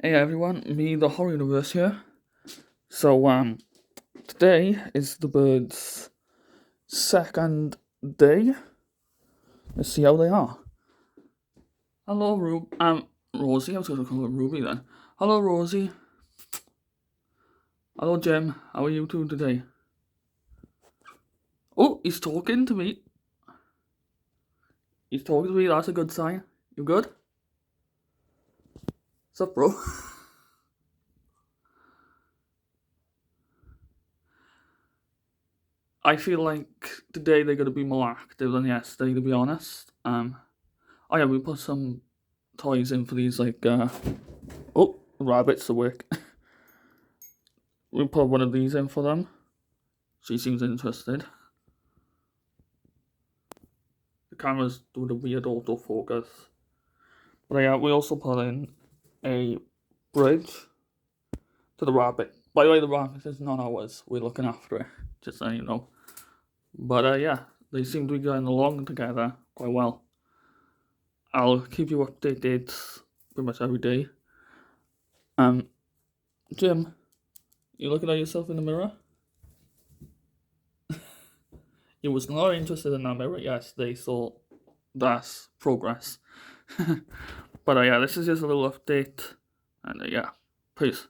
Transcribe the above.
Hey everyone, me the Horror Universe here. So today is the birds' second day. Let's see how they are. Hello, Rosie. I was going to call her Ruby then. Hello, Rosie. Hello, Jim. How are you two today? Oh, he's talking to me. He's talking to me. That's a good sign. You good? What's up, bro? I feel like today they're going to be more active than yesterday, to be honest. Oh yeah, we put some toys in for these, like, oh, rabbits awake. We put one of these in for them. She seems interested. The camera's doing a weird autofocus. But yeah, we also put in a bridge to the rabbit. By the way, the rabbit is not ours. We're looking after it, just so you know. But yeah, they seem to be going along together quite well. I'll keep you updated pretty much every day. Jim, you looking at yourself in the mirror? You was not interested in that mirror yesterday, so that's progress. But yeah, this is just a little update, and yeah, peace.